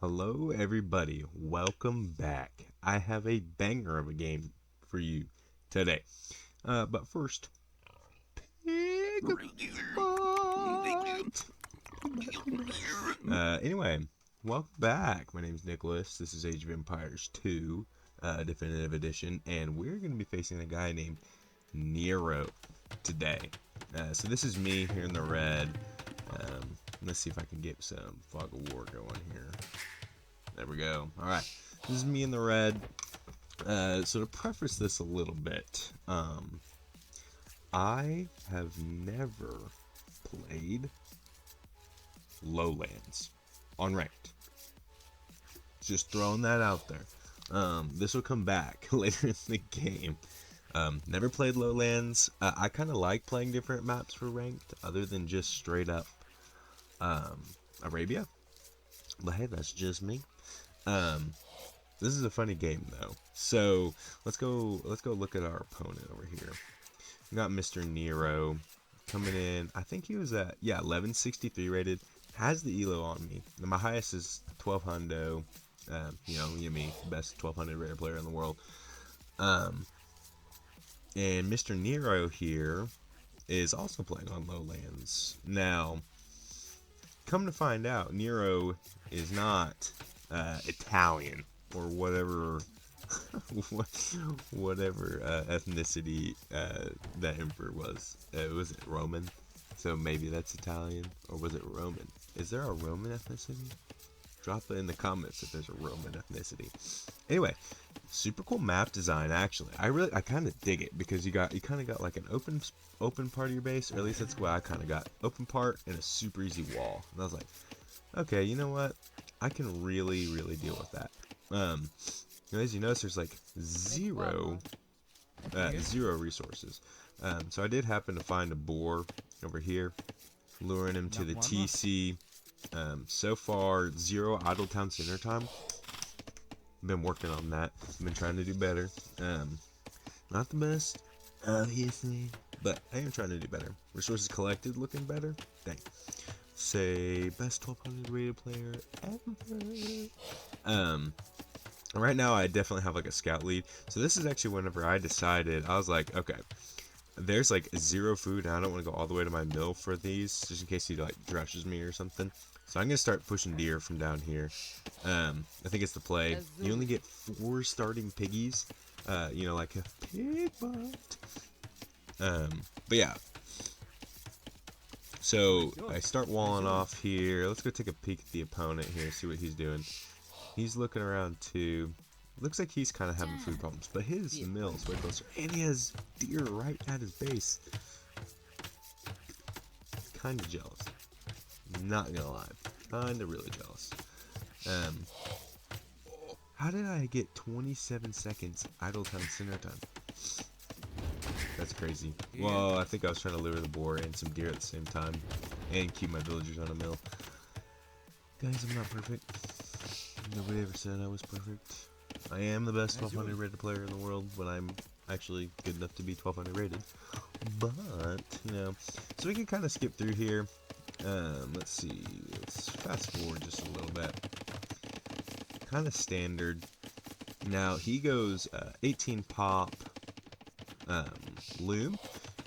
Hello, everybody. Welcome back. I have a banger of a game for you today. But first, pick a anyway, welcome back. My name is Nicholas. This is Age of Empires 2, Definitive Edition, and we're going to be facing a guy named Nero today. So this is me here in the red. Let's see if I can get some Fog of War going here. There we go. Alright, this is me in the red. So to preface this a little bit, I have never played Lowlands on ranked. Just throwing that out there. This will come back later in the game. Never played Lowlands. I kind of like playing different maps for ranked, other than just straight up Arabia. But hey, that's just me. This is a funny game though. So let's go look at our opponent over here. We got Mr. Nero coming in. I think he was at 1163 rated. Has the elo on me. Now, my highest is 1200. You me, best 1200 rated player in the world. And Mr. Nero here is also playing on Lowlands. Now, come to find out, Nero is not Italian or whatever ethnicity that emperor was. Was it Roman? So maybe that's Italian, or was it Roman? Is there a Roman ethnicity? Drop it in the comments if there's a Roman ethnicity. Anyway, super cool map design actually. I kind of dig it because you kind of got like an open part of your base, or at least that's what I kind of got. Open part and a super easy wall. And I was like, okay, you know what? I can really deal with that. As you notice, there's like zero resources. So I did happen to find a boar over here, luring him to the TC. So far, 0 idle town center time. Been working on that. Been trying to do better. Not the best, obviously, but I am trying to do better. Resources collected looking better. Dang. Say best 1200 rated player ever. Right now I definitely have like a scout lead. So this is actually whenever I decided, I was like, okay, there's like 0 food and I don't want to go all the way to my mill for these, just in case he like rushes me or something. So I'm gonna start pushing deer from down here. I think it's the play. You only get 4 starting piggies. Like a pig butt. But yeah. So I start walling off here. Let's go take a peek at the opponent here, see what he's doing. He's looking around too. Looks like he's kind of having food problems, but his mill is way closer, and he has deer right at his base. Kind of jealous. Not gonna lie, kind of really jealous. How did I get 27 seconds idle time center time? That's crazy. Well, I think I was trying to lure the boar and some deer at the same time, and keep my villagers on a mill. Guys, I'm not perfect. Nobody ever said I was perfect. I am the best 1200 rated player in the world when I'm actually good enough to be 1200 rated. But, so we can kind of skip through here. Let's see. Let's fast forward just a little bit. Kind of standard. Now, he goes 18 pop loom.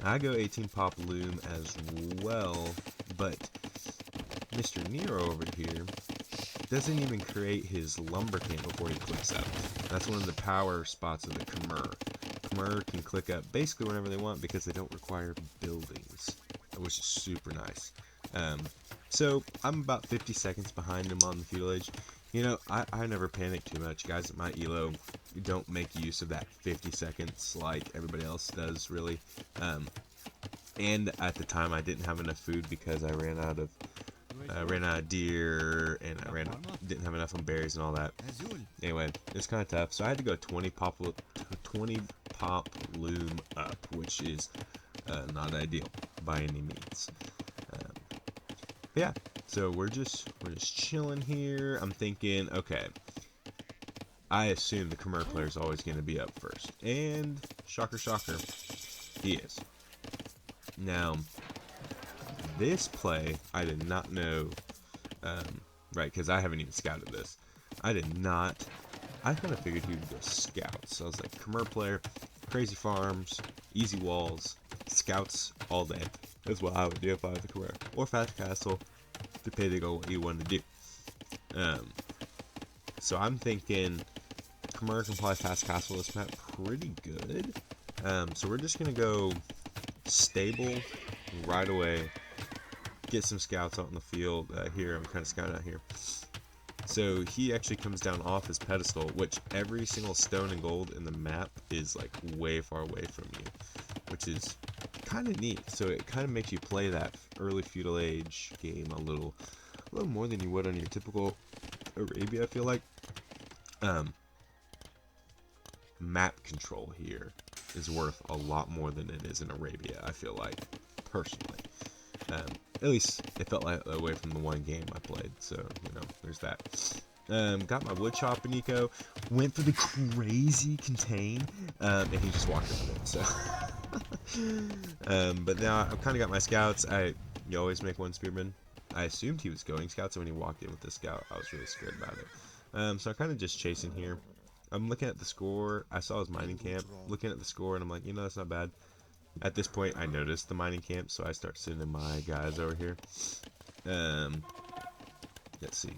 I go 18 pop loom as well, but Mr. Nero over here doesn't even create his lumber camp before he clicks up. That's one of the power spots of the Khmer. Khmer can click up basically whenever they want because they don't require buildings, which is super nice. So I'm about 50 seconds behind him on the feudal age. I never panic too much, guys. At my elo, you don't make use of that 50 seconds like everybody else does, really. And at the time, I didn't have enough food because I ran out of deer, and didn't have enough on berries and all that. Anyway, it's kind of tough, so I had to go 20 pop loom up, which is not ideal by any means. But yeah, so we're just chilling here. I'm thinking, okay, I assume the Khmer player is always going to be up first, and shocker, he is. Now, this play, I did not know, right, because I haven't even scouted this. I did not. I kind of figured he would go scouts. So I was like, Khmer player, crazy farms, easy walls, scouts all day. That's what I would do if I was a Khmer. Or fast castle, depending on what you wanted to do. So I'm thinking Khmer can play fast castle this map pretty good. So we're just gonna go stable right away. Get some scouts out in the field. Here, I'm kind of scouting out here. So he actually comes down off his pedestal, which every single stone and gold in the map is like way far away from you, which is kind of neat. So it kind of makes you play that early feudal age game a little more than you would on your typical Arabia, I feel like. Map control here is worth a lot more than it is in Arabia, I feel like, personally. At least it felt like that way from the one game I played, so, you know, there's that. Got my wood chopping eco, went for the crazy contain, and he just walked into it, so. But now I've kind of got my scouts. You always make one spearman. I assumed he was going scout, so when he walked in with the scout, I was really scared about it. So I'm kind of just chasing here. I'm looking at the score. I saw his mining camp, looking at the score, and I'm like, you know, that's not bad. At this point, I noticed the mining camp, so I start sending my guys over here. Let's see.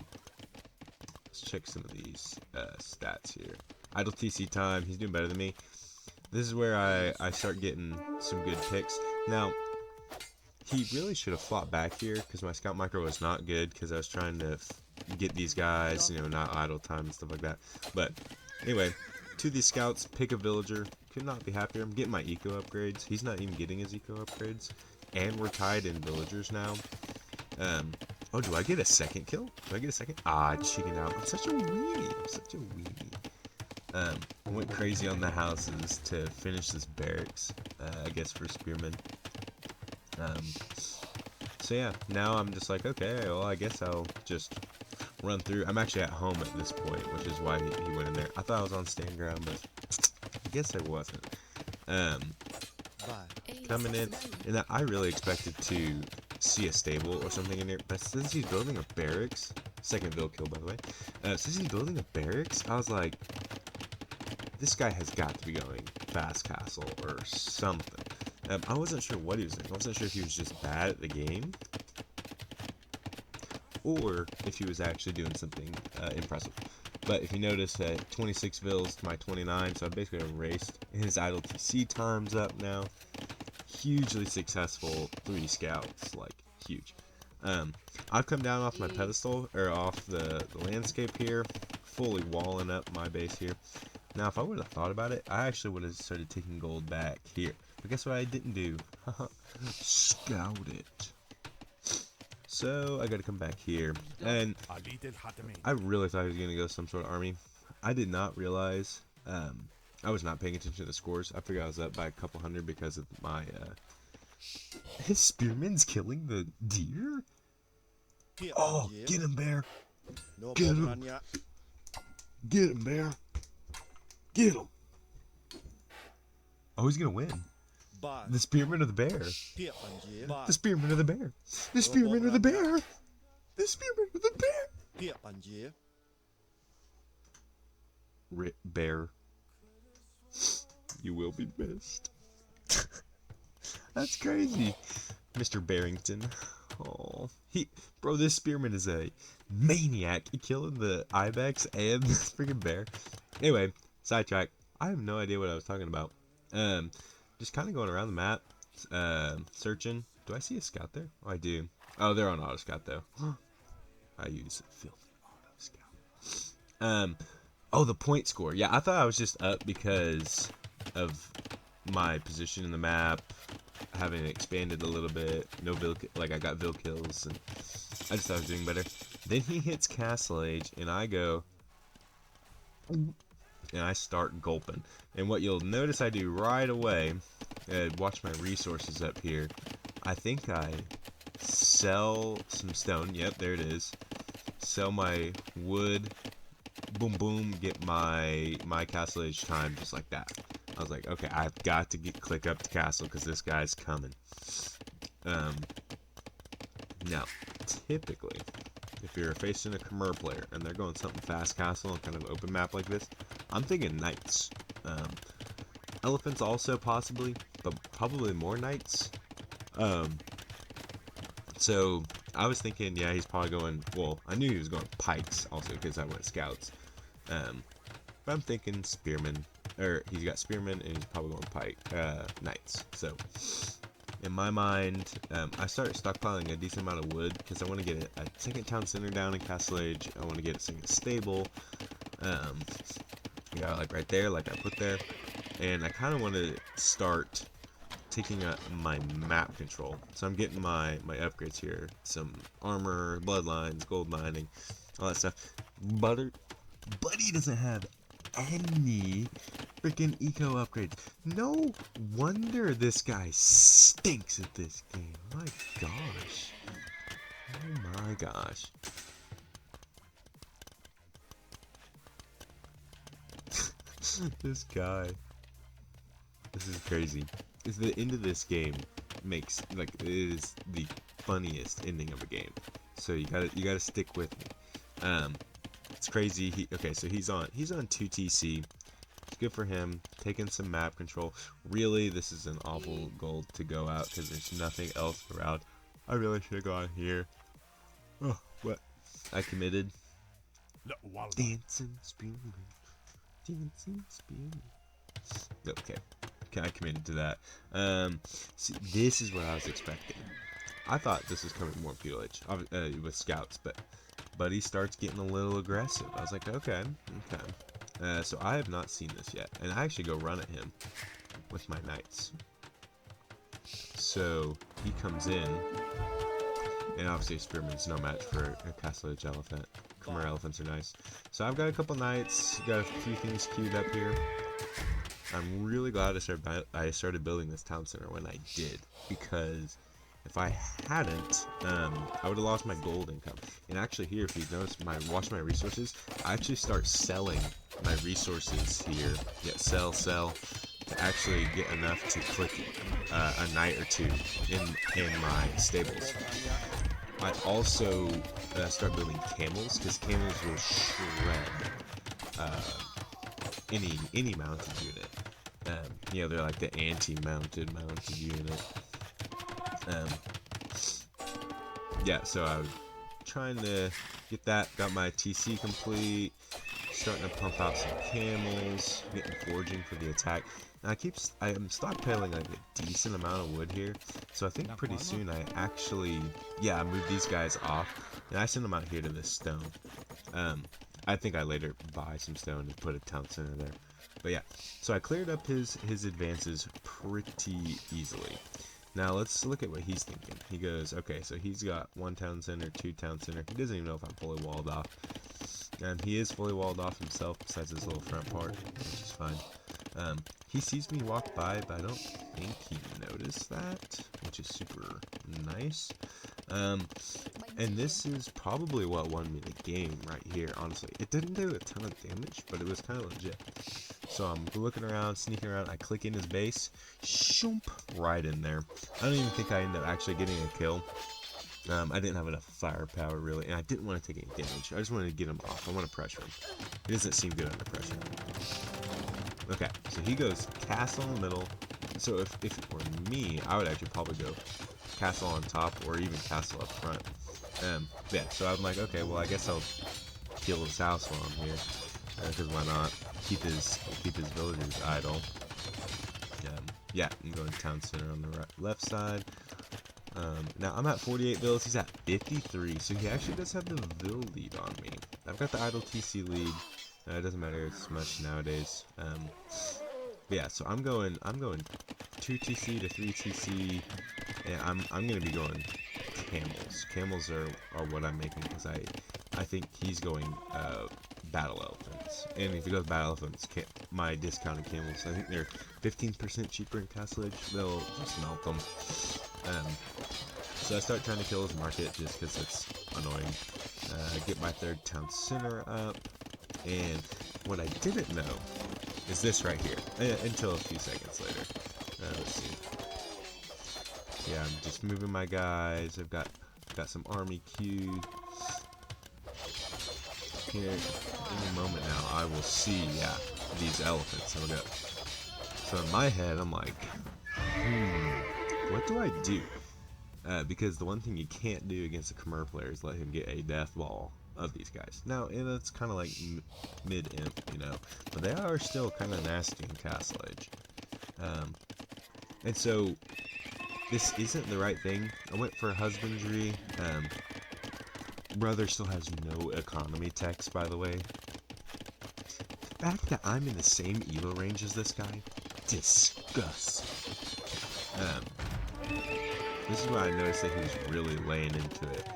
Let's check some of these stats here. Idle TC time. He's doing better than me. This is where I start getting some good picks. Now, he really should have fought back here, because my scout micro was not good, because I was trying to get these guys, you know, not idle time and stuff like that. But anyway, to these scouts, pick a villager. Could not be happier. I'm getting my eco upgrades. He's not even getting his eco upgrades. And we're tied in villagers now. Oh, do I get a second kill? Do I get a second? Ah, chicken out. I'm such a weenie. I'm such a weenie. I went crazy on the houses to finish this barracks, I guess, for spearmen. So yeah, now I'm just like, okay, well, I guess I'll just run through. I'm actually at home at this point, which is why he went in there. I thought I was on stand ground, but I guess I wasn't. Coming in, and I really expected to see a stable or something in here, but since he's building a barracks, second Vil kill by the way, since he's building a barracks, I was like, this guy has got to be going fast castle or something. I wasn't sure what he was doing. I wasn't sure if he was just bad at the game, or if he was actually doing something impressive. But if you notice, 26 Vils to my 29, so I basically erased his idle TC times up now. Hugely successful 3 scouts, like huge. I've come down off my pedestal, or off the landscape here, fully walling up my base here. Now, if I would have thought about it, I actually would have started taking gold back here. But guess what I didn't do? Scout it. So, I gotta come back here. And I really thought he was gonna go some sort of army. I did not realize, I was not paying attention to the scores. I figured I was up by a couple hundred because of my, his spearman's killing the deer? Oh, get him, bear. Get him. Get him, bear. Get him. Oh, he's gonna win. The spearman of the bear. The spearman of the bear. The spearman of the bear. The spearman of the bear. Rip bear. You will be missed. That's crazy. Mr. Barrington. Oh, bro, this spearman is a maniac. He killing the ibex and this freaking bear. Anyway, sidetrack. I have no idea what I was talking about. Just kind of going around the map, searching. Do I see a scout there? Oh, I do. Oh, they're on auto scout though. I use a filthy auto scout. Oh, the point score. Yeah, I thought I was just up because of my position in the map, having expanded a little bit. No Vil, like I got Vil kills, and I just thought I was doing better. Then he hits Castle Age, and I go, and I start gulping. And what you'll notice I do right away, watch my resources up here. I think I sell some stone. Yep, there it is. Sell my wood. Boom, boom. Get my Castle Age time just like that. I was like, okay, I've got to click up to castle because this guy's coming. Now, typically, if you're facing a Khmer player and they're going something fast castle and kind of open map like this, I'm thinking knights. Elephants also possibly, but probably more knights. So I was thinking, yeah, he's probably going, well, I knew he was going pikes also because I went scouts. But I'm thinking spearmen, or he's got spearmen and he's probably going knights. So in my mind, I started stockpiling a decent amount of wood because I want to get a second town center down in Castle Age. I want to get a second stable. Yeah, like right there, like I put there. And I kind of want to start taking my map control. So I'm getting my upgrades here. Some armor, bloodlines, gold mining, all that stuff. Buddy doesn't have any freaking eco upgrades. No wonder this guy stinks at this game. My gosh. Oh my gosh. This guy. This is crazy. Is the end of this game makes like it is the funniest ending of a game. So you gotta stick with me. It's crazy. So he's on 2TC. It's good for him. Taking some map control. Really, this is an awful goal to go out because there's nothing else around. I really should have gone here. Oh, what? I committed. Dancing spoon. Dancing spoon. Okay. I committed to that. See, this is what I was expecting. I thought this was coming more pillage with scouts, but Buddy starts getting a little aggressive. I was like, okay. So I have not seen this yet, and I actually go run at him with my knights. So he comes in, and obviously Spearman's no match for a Castle Age elephant. Khmer elephants are nice. So I've got a couple knights, got a few things queued up here. I'm really glad I started building this town center when I did, because if I hadn't, I would have lost my gold income. And actually here, if you notice, watch my resources, I actually start selling my resources here. Yeah, sell, to actually get enough to click a knight or two in my stables. I also start building camels, because camels will shred any mounted unit. They're like the anti-mounted unit. So I was trying to get that. Got my TC complete. Starting to pump out some camels. Getting foraging for the attack. And I am stockpiling like a decent amount of wood here. So I think pretty soon I actually, I move these guys off. And I send them out here to this stone. I think I later buy some stone and put a town center there. But yeah, so I cleared up his advances pretty easily. Now let's look at what he's thinking. He goes, okay, so he's got 1 town center, 2 town center. He doesn't even know if I'm fully walled off. And he is fully walled off himself besides his little front part, which is fine. He sees me walk by, but I don't think he noticed that, which is super nice. And this is probably what won me the game right here, honestly. It didn't do a ton of damage, but it was kind of legit. So I'm looking around, sneaking around, I click in his base, shoomp, right in there. I don't even think I ended up actually getting a kill. I didn't have enough firepower, really, and I didn't want to take any damage. I just wanted to get him off. I want to pressure him. He doesn't seem good under pressure. Okay, so he goes castle in the middle. So if it were me, I would actually probably go castle on top or even castle up front. So I'm like, okay, well, I guess I'll kill his house while I'm here, because why not? Keep his villagers idle. I'm going town center on the left side. Now I'm at 48 villas, he's at 53, so he actually does have the vill lead on me. I've got the idle TC lead. It doesn't matter as much nowadays. So I'm going 2 TC to 3 TC, and I'm gonna be going camels. Camels are what I'm making, because I think he's going battle elephants. And if he goes battle elephants, my discounted camels, I think they're 15% cheaper in Castle Age. They'll just melt them. So I start trying to kill his market just because it's annoying. Get my 3rd town center up, and what I didn't know is this right here, until a few seconds later. Let's see. Yeah, I'm just moving my guys. I've got some army queued. here any moment now I will see, yeah, these elephants. So in my head, I'm like, what do I do? Because the one thing you can't do against a Khmer player is let him get a death ball of these guys. Now, and it's kind of like mid-imp, you know, but they are still kind of nasty in Castle Age. And so, this isn't the right thing. I went for husbandry. Brother still has no economy techs, by the way. The fact that I'm in the same elo range as this guy, disgust. This is where I noticed that he was really laying into it.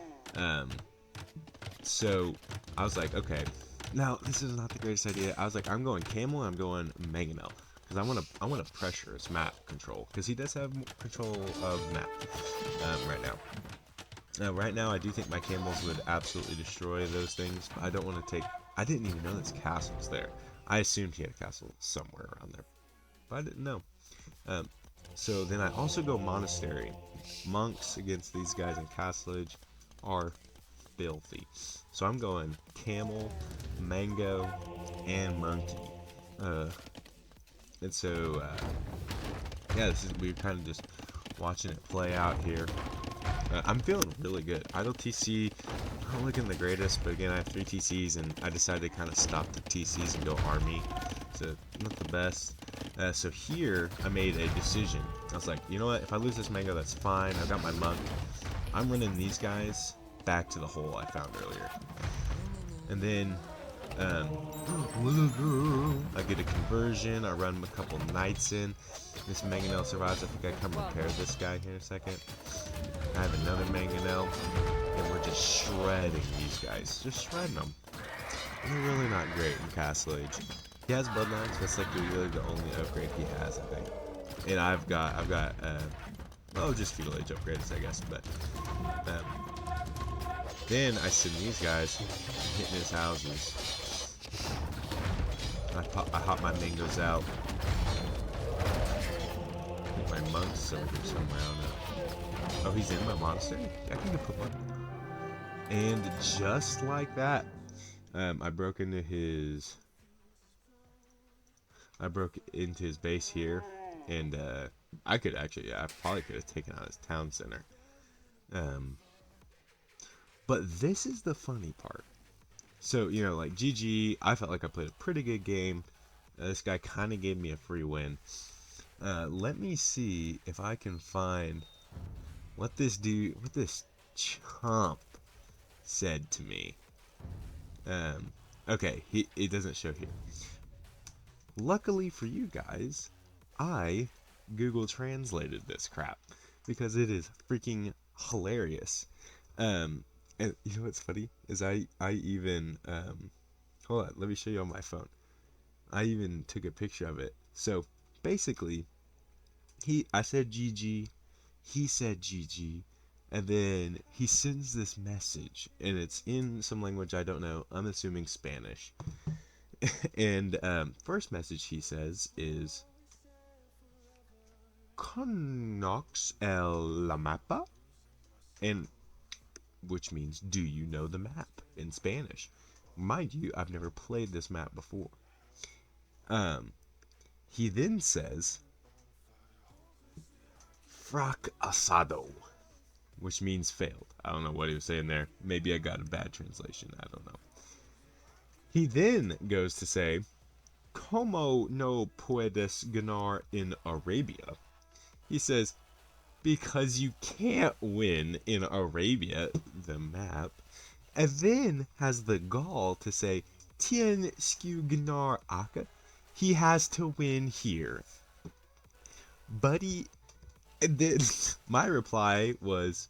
So I was like, okay, now this is not the greatest idea. I was like, I'm going camel, I'm going mangonel, because I want to pressure his map control, because he does have control of map right now. Right now, I do think my camels would absolutely destroy those things, but I don't want to take. I didn't even know this castle's there. I assumed he had a castle somewhere around there, but I didn't know. So then I also go monastery. Monks against these guys in Castle Age are filthy. So I'm going camel, mango, and monkey. And so, yeah, we're kind of just watching it play out here. I'm feeling really good. Idle TC, not looking the greatest, but again, I have 3 TCs, and I decided to kind of stop the TCs and go army. So, not the best. So here, I made a decision. I was like, you know what, if I lose this mango, that's fine. I've got my monk. I'm running these guys back to the hole I found earlier. And then, I get a conversion. I run a couple knights in. This mangonel survives. I think I come repair this guy here in a second. I have another mangonel. And we're just shredding these guys. Just shredding them. And they're really not great in Castle Age. He has bloodlines. That's like really the only upgrade he has, I think. And I've got, just feudal age upgrades, I guess. But then I send these guys hitting his houses. I hop my mangoes out. I think my monk's over here somewhere. I don't know. Oh, he's in my monastery? I can go put monk. And just like that, I broke into his base here, and I could actually, I probably could have taken out his town center. But this is the funny part. So, you know, like GG, I felt like I played a pretty good game. This guy kind of gave me a free win. Let me see if I can find what this chump said to me. Okay, it doesn't show here. Luckily for you guys, I Google translated this crap because it is freaking hilarious. And you know what's funny is I even hold on, let me show you on my phone. I even took a picture of it. So basically, I said GG, he said GG, and then he sends this message, and it's in some language I don't know. I'm assuming Spanish. And first message he says is "Conox la mapa," and which means "Do you know the map?" in Spanish. Mind you, I've never played this map before. He then says "Fracasado," which means failed. I don't know what he was saying there. Maybe I got a bad translation. I don't know. He then goes to say, "Como no puedes ganar en Arabia?" He says, because you can't win in Arabia, the map, and then has the gall to say, "Tien que ganar acá." He has to win here. Buddy, and then my reply was,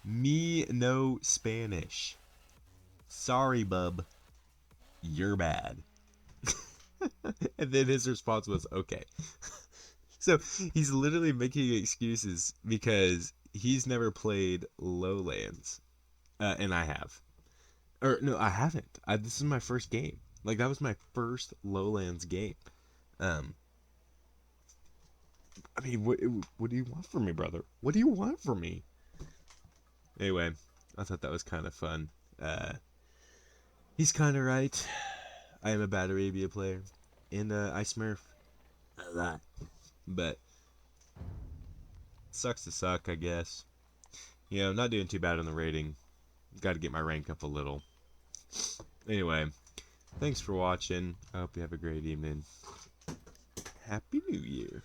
"Me no Spanish. Sorry, bub. You're bad." And then his response was, "Okay." So he's literally making excuses because he's never played Lowlands, and I have. Or no, I haven't. This is my first game. Like, that was my first Lowlands game. I mean, what do you want from me, brother? What do you want from me? Anyway, I thought that was kind of fun. He's kind of right. I am a bad Arabia player. And I smurf a lot. But sucks to suck, I guess. You know, not doing too bad on the rating. Got to get my rank up a little. Anyway, thanks for watching. I hope you have a great evening. Happy New Year.